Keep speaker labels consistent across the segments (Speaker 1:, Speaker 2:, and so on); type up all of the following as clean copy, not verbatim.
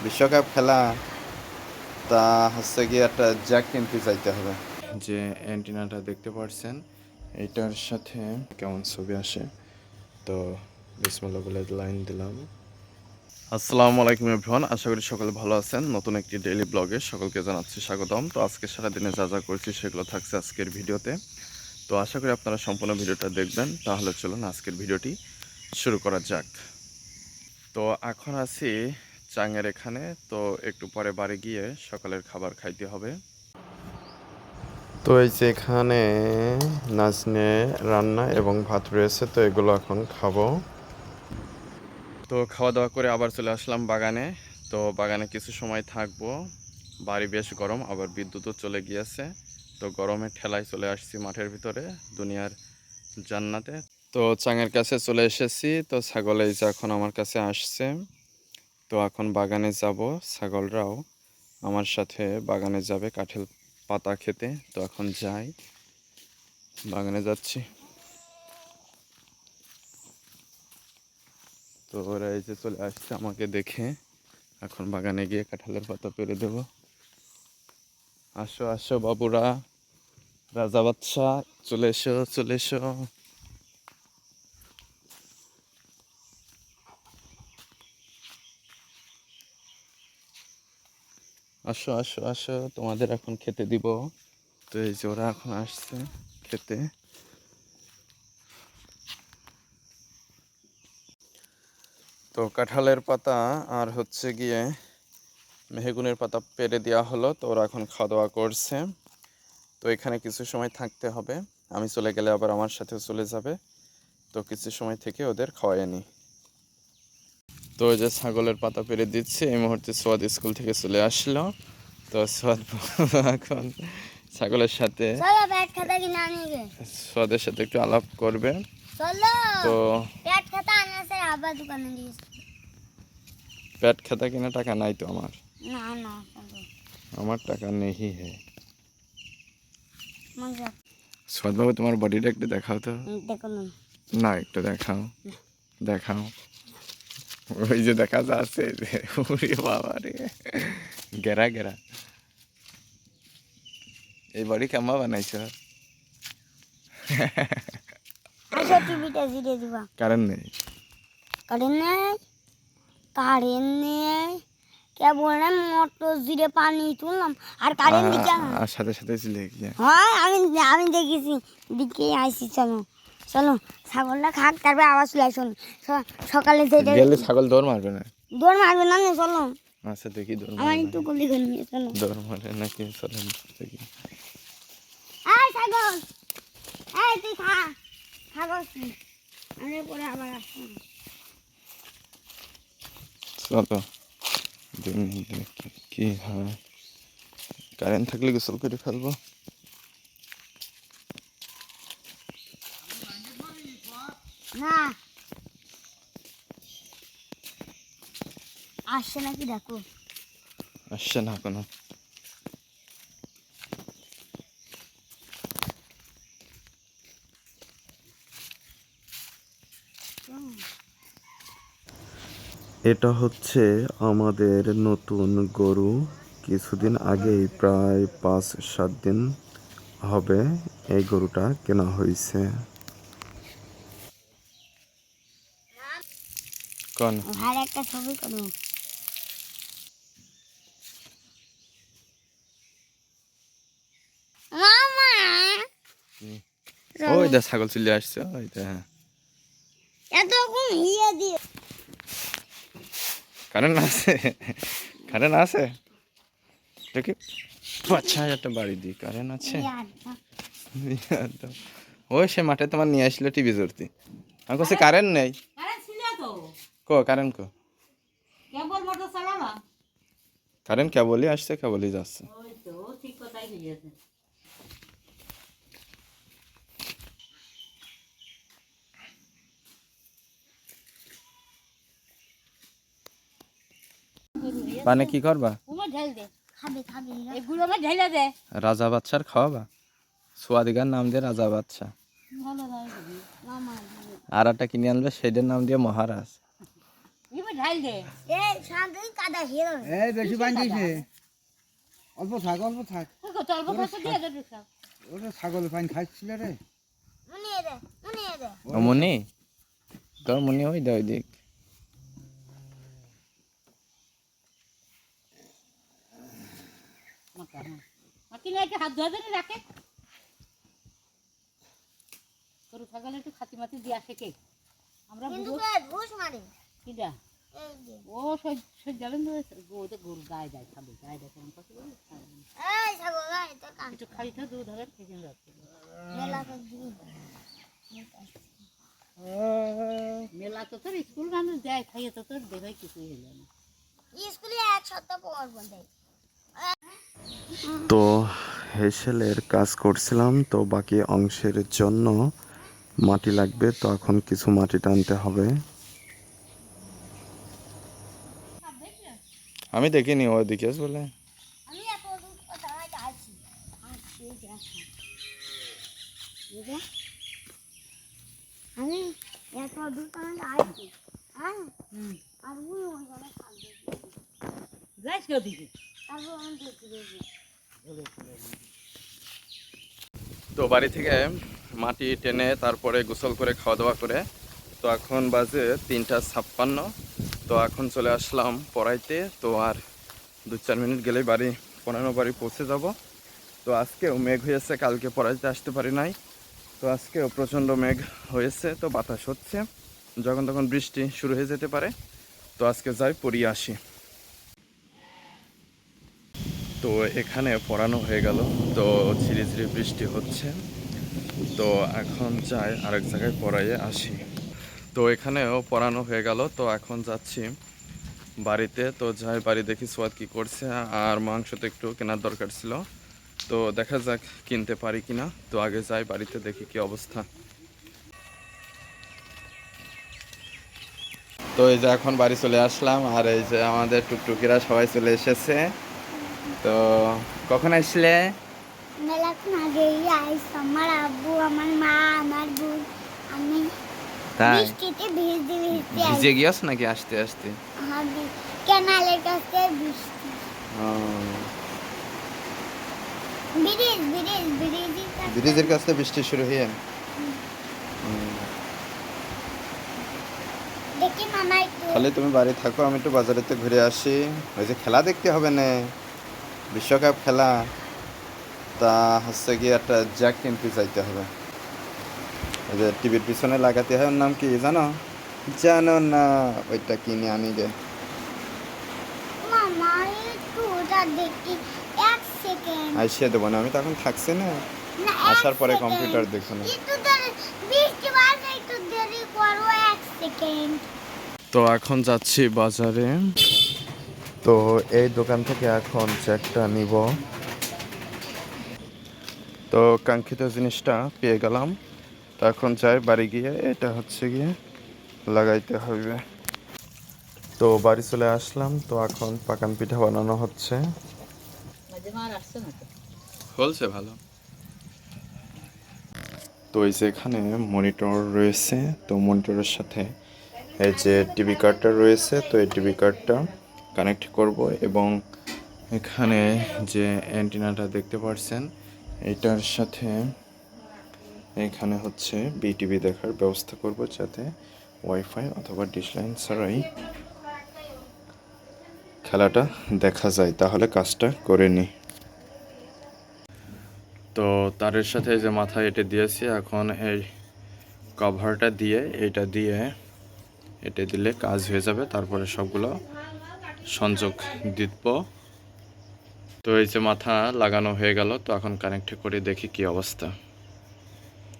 Speaker 1: বিশ্বকাপ খেলা, তা হচ্ছে গিয়ে একটা জ্যাক কিনতে চাইতে হবে। যে অ্যান্টিনাটা দেখতে পাচ্ছেন, এইটার সাথে কেমন ছবি আসে। তো বিসমিল্লাহ বলে লাইন দিলাম। আসসালামু আলাইকুম এভরিওয়ান, আশা করি সকলে ভালো আছেন। নতুন একটি ডেইলি ব্লগে সকলকে জানাচ্ছি স্বাগতম। তো আজকে সারাদিনে যা যা করেছি সেগুলো থাকছে আজকের ভিডিওতে। তো আশা করি আপনারা সম্পূর্ণ ভিডিওটা দেখবেন। তাহলে চলুন আজকের ভিডিওটি শুরু করা যাক। তো এখন আছি চাঙের এখানে। তো একটু পরে বাড়ি গিয়ে সকালের খাবার খাইতে হবে। তো এই যে এখানে নাজনে রান্না এবং ভাত রয়েছে, তো এগুলো এখন খাবো। তো খাওয়া দাওয়া করে আবার চলে আসলাম বাগানে। তো বাগানে কিছু সময় থাকবো। বাড়ি বেশ গরম, আবার বিদ্যুৎও চলে গিয়েছে। তো গরমে ঠেলায় চলে আসছি মাঠের ভিতরে, দুনিয়ার জান্নাতে। তো চাঙের কাছে চলে এসেছি। তো ছাগল এই যে এখন আমার কাছে আসছে। তো এখন বাগানে যাব, ছাগলরাও আমার সাথে বাগানে যাবে কাঁঠাল পাতা খেতে। তো এখন যাই, বাগানে যাচ্ছি। তো ওরা এই যে চলে আসছে আমাকে দেখে, এখন বাগানে গিয়ে কাঁঠালের পাতা পেড়ে দেব। আসো আসো বাবুরা, রাজা বাচ্চা, চলে এসো চলে এসো। আসো আসো আসো, তোমাদের এখন খেতে দিব। তো এই যে ওরা এখন আসছে খেতে। তো কাঁঠালের পাতা আর হচ্ছে গিয়ে মেহগুনের পাতা পেড়ে দেওয়া হলো। তো ওরা এখন খাওয়া দাওয়া করছে। তো এখানে কিছু সময় থাকতে হবে, আমি চলে গেলে আবার আমার সাথেও চলে যাবে। তো কিছু সময় থেকে ওদের খাওয়াই নি। তো ওই যে ছাগলের পাতা পেরে দিচ্ছে, এই মুহূর্তে সোয়াদ স্কুল থেকে চলে আসলো। তো সোয়াদ এখন ছাগলের সাথে সোয়াদের সাথে একটু আলাপ করবে। তো পেট খাতা কিনা টাকা নাই তো আমার, আমার টাকা নেই হে। সোয়াদ বাবু, তোমার বডিটা একটু দেখাও তো। না, একটু দেখাও দেখাও। ওই যে দেখা যাচ্ছে যে, ওরে বাবা রে, গেরা গেরা। এই বডি কেমন বানাইছ? কারেন্ট নেই,
Speaker 2: কেবল মোটর জিরে পানি তুললাম আর কারেন্ট দিকে
Speaker 1: আর সাথে সাথে চলে গিয়ে।
Speaker 2: হ্যাঁ, আমি আমি দেখেছি, দিকে আইসি। চলো চলো, ছাগলটা খাক, তারপরে আবার চলে আসুন। সকালে
Speaker 1: গেলে ছাগল দৌড় মারবে না?
Speaker 2: দৌড় মারবে না, চলো।
Speaker 1: আচ্ছা দেখি দৌড়
Speaker 2: আমার
Speaker 1: মারে
Speaker 2: একটু গলি গলি নিয়ে চলো।
Speaker 1: দৌড় মারে নাকি, চলো দেখি।
Speaker 2: এই ছাগল, এই তুই খা, ছাগল আমি পরে আবার আসবো।
Speaker 1: চলো দেখি কি হয়। কারেন্ট থাকলে গোসল করে ফেলবো।
Speaker 2: না আসছে নাকি দেখো।
Speaker 1: আসছে না কোনো। এটা হচ্ছে আমাদের নতুন গরু। কিছুদিন আগেই, প্রায় 5-7 দিন হবে এই গরুটা কেনা হয়েছে। কোন
Speaker 2: ভাই একটা ছবি করো। মামা
Speaker 1: ওই দা ছাগল চলে আসছে, ওই দা।
Speaker 2: এতক্ষণ ইয়ে দিয়ে
Speaker 1: কারেন্ট আছে, কারেন্ট আছে দেখি। 5,000 বাড়ি দিই, কারেন্ট আছে। ওই সে মাঠে তোমার নিয়ে আসলো টিভি জোরতি, আমি কাছে কারেন্ট নেই। কো কারেন্ট কো? কারেন্ট কেবলই আসছে, কেবলই যাচ্ছে। পানে কি করবা? রাজা বাচ্চার খাওয়াবা? সোয়াদিগার নাম দিয়ে রাজা বাচ্চা, আর একটা কিনে আনবে সেটার নাম দিয়ে মহারাজ।
Speaker 3: ঢাল দে
Speaker 2: এই শান্তই কাদা হেরো
Speaker 4: এই বেশি পানি দিস নে অল্প থাক
Speaker 3: ওই কত অল্প কত দিয়ে দে সব
Speaker 4: ওটা ছাগলের পানি খাচ্ছিল রে
Speaker 2: মনে রে
Speaker 1: মনি তোর মনি ওই দাও দেখ
Speaker 3: মাকা মাকি না একটু হাত ধোয়া দে রাখে গরু ছাগলে একটু খাতি মাতি দিয়ে আসে কে আমরা
Speaker 2: কিন্তু
Speaker 3: বুড়ো
Speaker 2: ঘুষ মারে
Speaker 3: কিটা
Speaker 2: এই যে
Speaker 3: ও সহ্য যাবেন ওদের গরু গায়ে দেয় খাবে গায়ে দেয় কেমন কথা বলি
Speaker 2: এই ছাগল গায় তো কান
Speaker 3: একটু খালি তো দুধ হবে থেকে যাচ্ছে
Speaker 2: মেলা তো দিই
Speaker 3: মেলা তো তোর স্কুল মানুষ দেয় খাইয়ে তো তোর দেখাই কিছুই হলো না
Speaker 2: স্কুলে এক সপ্তাহ পর বন্ধ
Speaker 1: তো হেসেলের কাজ করছিলাম তো বাকি অংশের জন্য মাটি লাগবে তো এখন কিছু মাটি টানতে হবে আমি দেখিনি ওদিকে বলে
Speaker 2: আমি এত দূর কথা আছি আসছি দেখো আমি এত দূর কথা আছি হ্যাঁ আর ওই জায়গায় থাকবে
Speaker 3: যাইস কেউ দিকে
Speaker 2: তারপর আমি দেখি দেখি
Speaker 1: তো বাড়ি থেকে মাটি টেনে তারপরে গোসল করে খাওয়া দাওয়া করে তো এখন বাজে 3:56 তো এখন চলে আসলাম পড়াইতে তো আর 2-4 মিনিট গেলেই পড়ানো বাড়ি পৌঁছে যাব তো আজকেও মেঘ হয়েছে কালকে পড়াইতে আসতে পারি নাই তো আজকেও প্রচণ্ড মেঘ হয়েছে তো বাতাস হচ্ছে যখন তখন বৃষ্টি শুরু হয়ে যেতে পারে তো আজকে যাই পড়িয়ে আসি তো এখানে পড়ানো হয়ে গেল তো ঝিরি ঝিরি বৃষ্টি হচ্ছে তো এখন যাই আরেক জায়গায় পড়াইয়ে আসি তো এখানেও পড়ানো হয়ে গেল তো এখন যাচ্ছি বাড়িতে তো যাই বাড়ি দেখি সোয়াদ কি করছে আর মাংস তো একটু কেনার দরকার ছিল তো দেখা যাক কিনতে পারি কিনা তো আগে যাই বাড়িতে দেখি কি অবস্থা তো এই যে এখন বাড়ি চলে আসলাম আর এই যে আমাদের টুকটুকিরা সবাই চলে এসেছে তো কখন আসলে
Speaker 2: মেলাক্ষণ আগেই আইস আমার আব্বু আমার মা আমার বোন আমি
Speaker 1: তাই
Speaker 2: বৃষ্টিতে ভিজতে ভিজতে
Speaker 1: ভিজে গিয়েছ নাকি আসতে আসতে
Speaker 2: আমার ক্যানালের কাছে বৃষ্টি
Speaker 1: ব্রিজের কাছে বৃষ্টি শুরু হয়ে
Speaker 2: দেখি মামা একটু
Speaker 1: তাহলে তুমি বাড়ি থাকো আমি একটু বাজারেতে ঘুরে আসি ওই যে খেলা দেখতে হবে না বিশ্বকাপ খেলা তা হচ্ছে গিয়ে একটা জ্যাক কিনতে চাইতে হবে ওই যে টিভির পিছনে লাগাতে হয় ওর নাম কি জানো জানো না ওইটা কিনে আনি রে
Speaker 2: মামা একটু ওটা দেখি এক সেকেন্ড
Speaker 1: আইসিয়ে দেবো না আমি তো এখন থাকছি না
Speaker 2: না
Speaker 1: আসার পরে কম্পিউটার দেখো না
Speaker 2: একটু দেরি বৃষ্টি বাজে একটু দেরি করো এক সেকেন্ড
Speaker 1: তো এখন যাচ্ছি বাজারে তো এই দোকান থেকে এখন জ্যাকটা নিব তো কাঙ্ক্ষিত জিনিসটা পেয়ে গেলাম তো এখন যাই বাড়ি গিয়ে এটা হচ্ছে গিয়ে লাগাইতে হবে তো বাড়ি চলে আসলাম তো এখন পাকান পিঠা বানানো হচ্ছে
Speaker 3: মাঝে মার আসছে না তো
Speaker 1: হলছে ভালো তো এই যে এখানে মনিটর রয়েছে তো মনিটরের সাথে এই যে টিভি কার্ডটা রয়েছে তো এই টিভি কার্ডটা কানেক্ট করব এবং এখানে যে অ্যান্টেনাটা দেখতে পাচ্ছেন এটার সাথে এখানে হচ্ছে বিটিভি দেখার ব্যবস্থা করব যাতে ওয়াইফাই অথবা ডিশ লাইন ছাড়াই খেলাটা দেখা যায় তাহলে কাজটা করে নিই তো তারের সাথে যে মাথায় এটা দিয়েছি এখন এই কভারটা দিয়ে এটা দিলে কাজ হয়ে যাবে তারপরে সবগুলো সংযোগ দিব তো এই যে মাথা লাগানো হয়ে গেল তো এখন কানেক্ট করে দেখি কি অবস্থা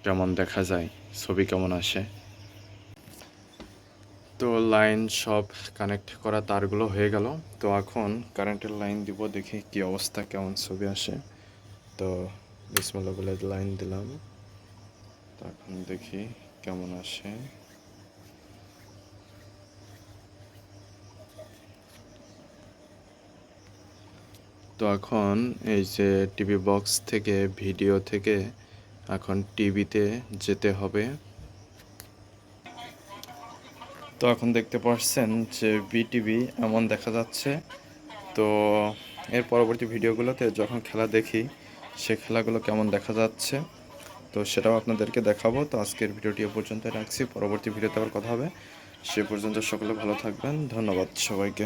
Speaker 1: কেমন দেখা যায় ছবি কেমন আসে তো লাইন সব কানেক্ট করা তারগুলো হয়ে গেল তো এখন কারেন্টের লাইন দিব দেখি কি অবস্থা কেমন ছবি আসে তো বিসমিল্লাহ বলে লাইন দিলাম তো এখন দেখি কেমন আসে তো এখন এই যে টিভি বক্স থেকে ভিডিও থেকে এখন টিভিতে যেতে হবে তো তো এখন দেখতে পাচ্ছেন যে বিটিভি এমন দেখা যাচ্ছে। তো এর পরবর্তী ভিডিওগুলোতে যখন খেলা দেখি সে খেলাগুলো কেমন দেখা যাচ্ছে তো সেটাও আপনাদেরকে দেখাবো। তো আজকের ভিডিওটি এ পর্যন্ত রাখছি, পরবর্তী ভিডিওতে আবার কথা হবে। সে পর্যন্ত সকলে ভালো থাকবেন, ধন্যবাদ সবাইকে।